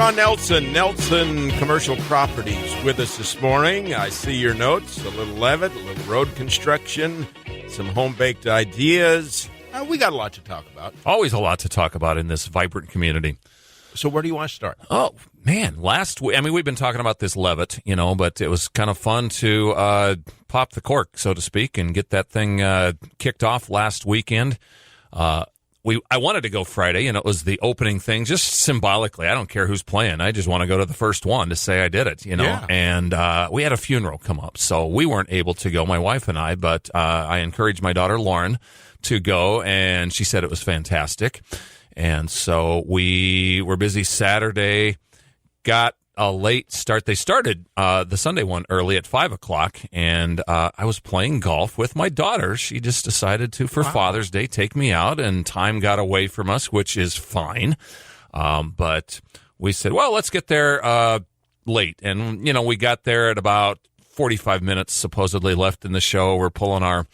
Sean Nelson Commercial Properties with us this morning. I see your notes, a little Levitt, a little road construction, some home-baked ideas. We got a lot to talk about. Always a lot to talk about in this vibrant community. So where do you want to start? Oh, man, last week, we've been talking about this Levitt, but it was kind of fun to pop the cork, so to speak, and get that thing kicked off last weekend. I wanted to go Friday, and it was the opening thing, just symbolically. I don't care who's playing. I just want to go to the first one to say I did it, Yeah. And we had a funeral come up, so we weren't able to go, my wife and I, but I encouraged my daughter, Lauren, to go, and she said it was fantastic. And so we were busy Saturday, got a late start. They started the Sunday one early at 5 o'clock, and I was playing golf with my daughter. She just decided to, for Father's Day, take me out, and time got away from us, which is fine. But we said, well, let's get there late. And, we got there at about 45 minutes supposedly left in the show. We're pulling our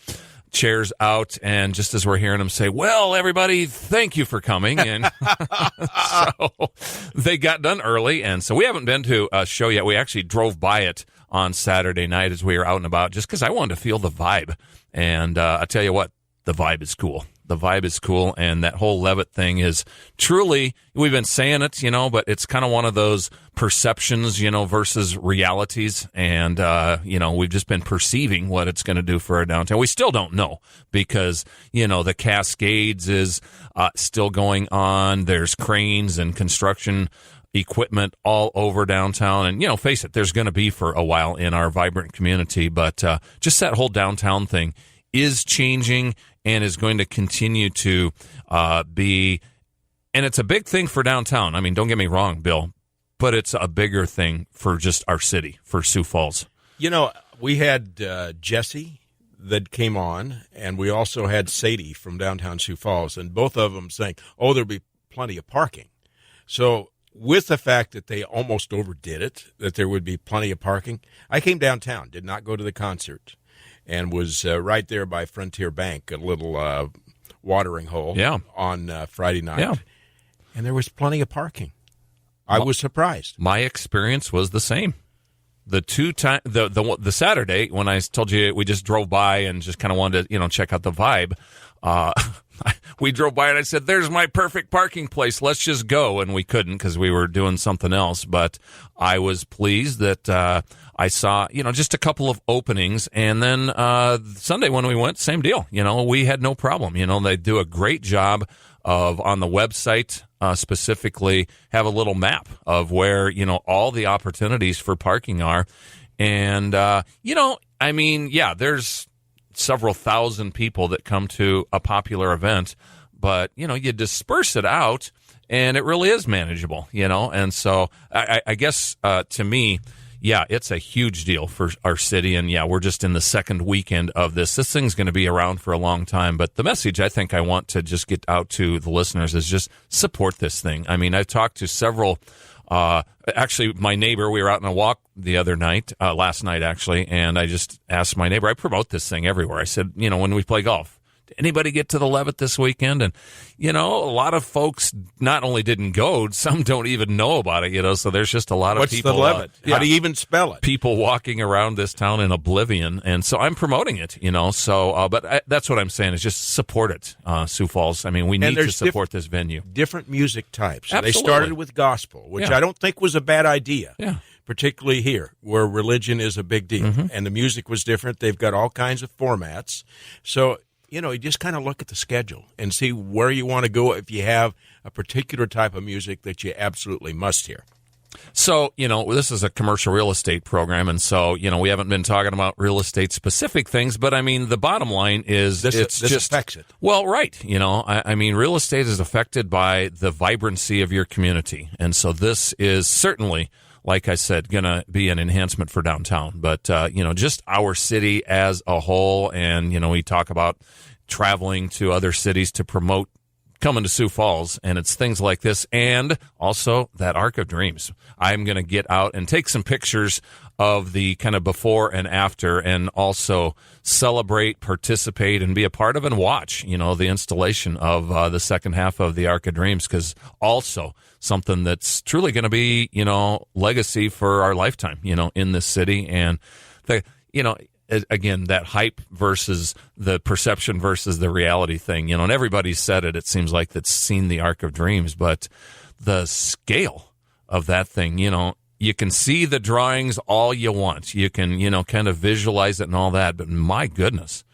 chairs out, and just as we're hearing them say, well, everybody, thank you for coming, and so they got done early, and so we haven't been to a show yet. We actually drove by it on Saturday night as we were out and about, just because I wanted to feel the vibe, and I tell you what, the vibe is cool. The vibe is cool, and that whole Levitt thing is truly, we've been saying it, but it's kind of one of those perceptions, versus realities, and, we've just been perceiving what it's going to do for our downtown. We still don't know, because, the Cascades is still going on. There's cranes and construction equipment all over downtown, and, face it, there's going to be for a while in our vibrant community, but just that whole downtown thing is changing and is going to continue to be, and it's a big thing for downtown. Don't get me wrong, Bill, but it's a bigger thing for just our city, for Sioux Falls. We had Jesse that came on, and we also had Sadie from downtown Sioux Falls, and both of them saying, there'll be plenty of parking. So with the fact that they almost overdid it, that there would be plenty of parking, I came downtown, did not go to the concert, and was right there by Frontier Bank, a little watering hole on Friday night. Yeah. And there was plenty of parking. I was surprised. My experience was the same. The Saturday, when I told you we just drove by and just kind of wanted to, check out the vibe, we drove by and I said, there's my perfect parking place. Let's just go. And we couldn't because we were doing something else. But I was pleased that I saw, just a couple of openings. And then Sunday when we went, same deal. We had no problem. They do a great job of, on the website specifically, have a little map of where, all the opportunities for parking are. And, there's several thousand people that come to a popular event, but, you disperse it out and it really is manageable, and so I guess to me, it's a huge deal for our city, and we're just in the second weekend of this. This thing's going to be around for a long time, but the message I think I want to just get out to the listeners is just support this thing. I've talked to several, actually my neighbor, we were out on a walk the other night, last night actually, and I just asked my neighbor, I promote this thing everywhere. I said, when we play golf, did anybody get to the Levitt this weekend? And, a lot of folks not only didn't go, some don't even know about it, so there's just a lot of people. What's the Levitt? How do you even spell it? People walking around this town in oblivion, and so I'm promoting it, so, but that's what I'm saying is just support it, Sioux Falls. We need to support this venue. Different music types. Absolutely. They started with gospel, which I don't think was a bad idea. Yeah. Particularly here, where religion is a big deal, and the music was different. They've got all kinds of formats. So, you just kind of look at the schedule and see where you want to go if you have a particular type of music that you absolutely must hear. So, this is a commercial real estate program, and so, we haven't been talking about real estate specific things, but the bottom line is this affects it. Well, right. Real estate is affected by the vibrancy of your community, and so this is certainly, like I said, going to be an enhancement for downtown. But, just our city as a whole. And, we talk about traveling to other cities to promote coming to Sioux Falls, and it's things like this, and also that Arc of Dreams. I'm going to get out and take some pictures of the kind of before and after, and also celebrate, participate, and be a part of and watch, the installation of the second half of the Arc of Dreams, because also something that's truly going to be, legacy for our lifetime, in this city. And again, that hype versus the perception versus the reality thing, and everybody's said it. It seems like that's seen the Arc of Dreams, but the scale of that thing, you can see the drawings all you want. You can, kind of visualize it and all that, but my goodness.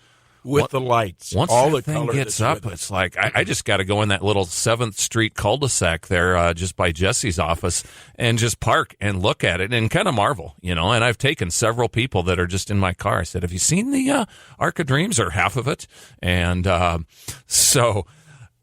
With the lights, once all that the thing color gets that's up, with it's like I just got to go in that little 7th Street cul-de-sac there, just by Jesse's office, and just park and look at it and kind of marvel, And I've taken several people that are just in my car. I said, "Have you seen the Arc of Dreams or half of it?" And so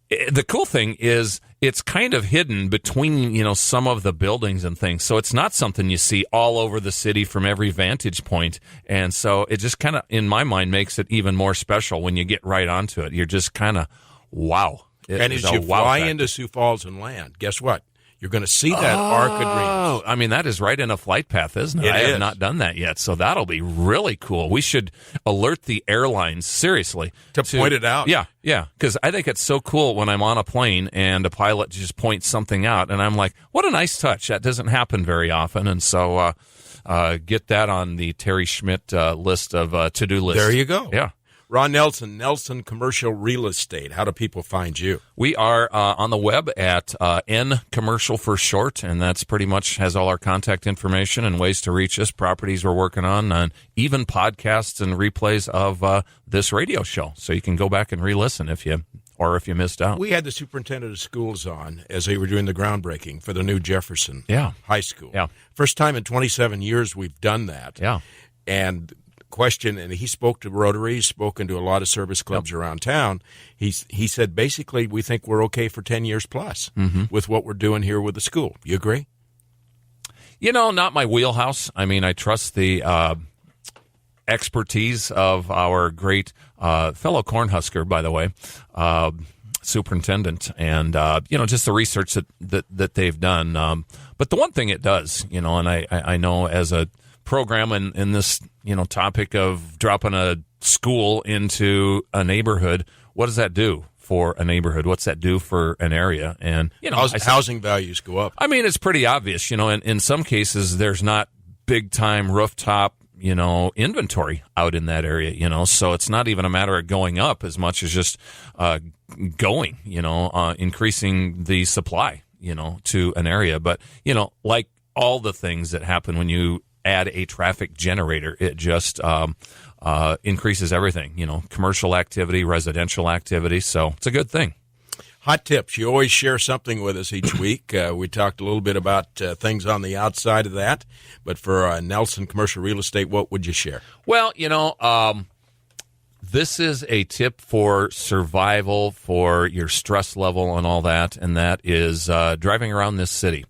the cool thing is it's kind of hidden between, some of the buildings and things. So it's not something you see all over the city from every vantage point. And so it just kind of, in my mind, makes it even more special when you get right onto it. You're just kind of, wow. And as you fly into Sioux Falls and land, guess what? You're going to see that Arc of Dreams. I mean, that is right in a flight path, isn't it? I have not done that yet, so that'll be really cool. We should alert the airlines, seriously. To point it out. Yeah, because I think it's so cool when I'm on a plane and a pilot just points something out, and I'm like, what a nice touch. That doesn't happen very often, and so get that on the Terry Schmidt list of to-do lists. There you go. Yeah. Ron Nelson Commercial Real Estate. How do people find you? We are on the web at N Commercial for short, and that's pretty much has all our contact information and ways to reach us, properties we're working on, and even podcasts and replays of this radio show. So you can go back and re-listen if you missed out. We had the superintendent of schools on as they were doing the groundbreaking for the new Jefferson High School. Yeah. First time in 27 years we've done that. Yeah. And question, and he spoke to Rotary, he's spoken to a lot of service clubs around town. He said, basically, we think we're okay for 10 years plus with what we're doing here with the school. You agree? Not my wheelhouse. I mean, I trust the expertise of our great fellow Cornhusker, by the way, superintendent, and just the research that they've done. But the one thing it does, and I know as a program in this topic of dropping a school into a neighborhood, what does that do for a neighborhood? What's that do for an area? And housing values go up. I mean, it's pretty obvious. In some cases there's not big time rooftop inventory out in that area, so it's not even a matter of going up as much as just going, increasing the supply, to an area. But, like all the things that happen when you add a traffic generator, it just increases everything, commercial activity, residential activity. So it's a good thing. Hot tips. You always share something with us each week. We talked a little bit about things on the outside of that. But for Nelson Commercial Real Estate, what would you share? Well, this is a tip for survival, for your stress level and all that, and that is driving around this city.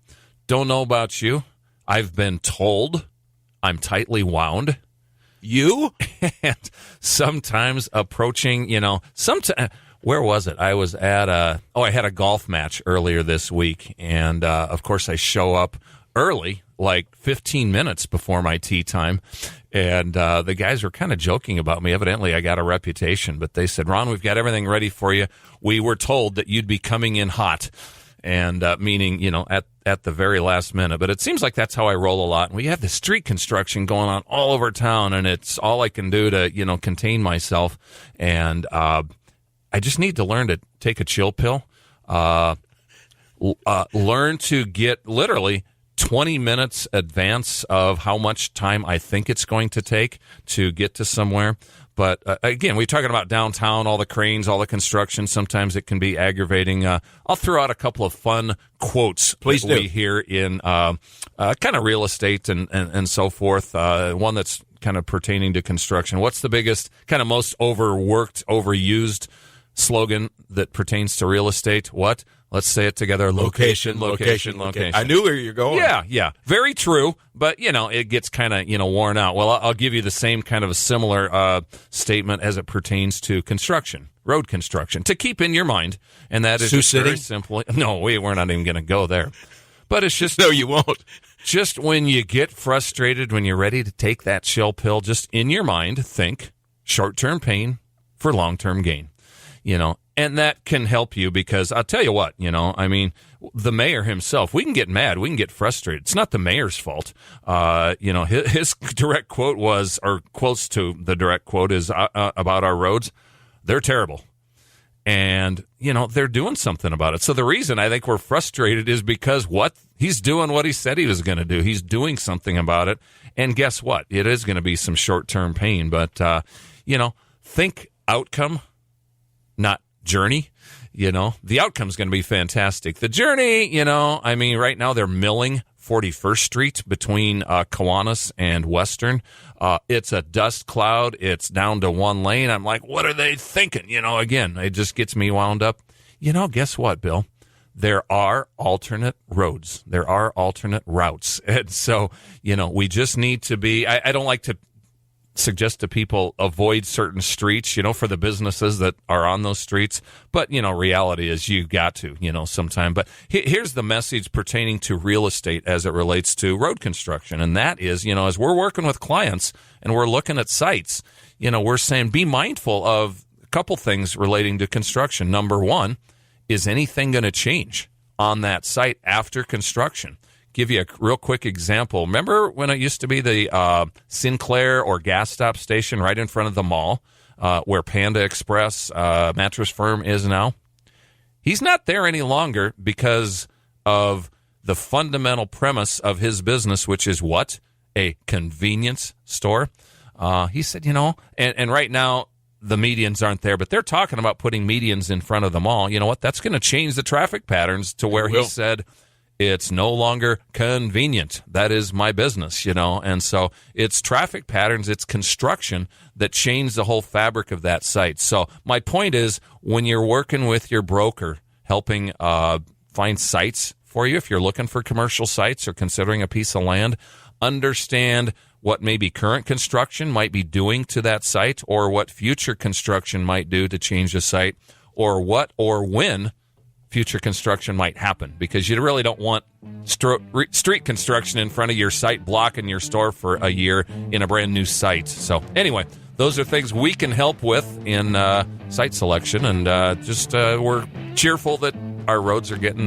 Don't know about you. I've been told I'm tightly wound. You? And sometimes approaching, where was it? I was at I had a golf match earlier this week, and of course I show up early, like 15 minutes before my tee time, and the guys were kind of joking about me. Evidently I got a reputation, but they said, "Ron, we've got everything ready for you. We were told that you'd be coming in hot." And meaning, at the very last minute. But it seems like that's how I roll a lot. And we have the street construction going on all over town, and it's all I can do to, contain myself. And I just need to learn to take a chill pill, learn to get literally 20 minutes advance of how much time I think it's going to take to get to somewhere. But again, we're talking about downtown, all the cranes, all the construction. Sometimes it can be aggravating. I'll throw out a couple of fun quotes we hear in kind of real estate and so forth. One that's kind of pertaining to construction. What's the biggest, kind of most overworked, overused slogan that pertains to real estate? What? Let's say it together. Location. I knew where you're going. Yeah. Very true. But, it gets kind of, worn out. Well, I'll give you the same kind of a similar statement as it pertains to construction. road construction to keep in your mind, and that is Sioux just very City? simply. No, we're not even going to go there. But it's just No, you won't. just when you get frustrated, when you're ready to take that chill pill, just in your mind, think short-term pain for long-term gain. And that can help you because I'll tell you what, the mayor himself, we can get mad, we can get frustrated. It's not the mayor's fault. His direct quote was, or close to the direct quote is about our roads. They're terrible. And, they're doing something about it. So the reason I think we're frustrated is because he's doing what he said he was going to do. He's doing something about it. And guess what? It is going to be some short-term pain. But, think outcome, not journey. The outcome's going to be fantastic. The journey, right now they're milling 41st Street between Kiwanis and Western. It's a dust cloud. It's down to one lane. I'm like, what are they thinking? Again, it just gets me wound up. Guess what, Bill? There are alternate roads. There are alternate routes. And so, we just need to be, I don't like to suggest to people avoid certain streets, for the businesses that are on those streets. But, reality is you got to, sometime. But here's the message pertaining to real estate as it relates to road construction. And that is, as we're working with clients and we're looking at sites, we're saying be mindful of a couple things relating to construction. Number one, is anything going to change on that site after construction? Give you a real quick example. Remember when it used to be the Sinclair or gas stop station right in front of the mall where Panda Express mattress firm is now? He's not there any longer because of the fundamental premise of his business, which is what? A convenience store. He said, and right now the medians aren't there, but they're talking about putting medians in front of the mall. You know what? That's going to change the traffic patterns to where he said, it's no longer convenient. That is my business, and so it's traffic patterns, it's construction that change the whole fabric of that site. So my point is, when you're working with your broker, helping find sites for you, if you're looking for commercial sites or considering a piece of land, understand what maybe current construction might be doing to that site or what future construction might do to change the site or what or when future construction might happen, because you really don't want street construction in front of your site blocking your store for a year in a brand new site. So anyway, those are things we can help with in site selection, and we're cheerful that our roads are getting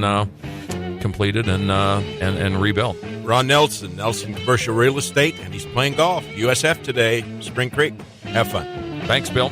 completed and rebuilt. Ron Nelson Commercial Real Estate, and he's playing golf. USF today, Spring Creek. Have fun. Thanks, Bill.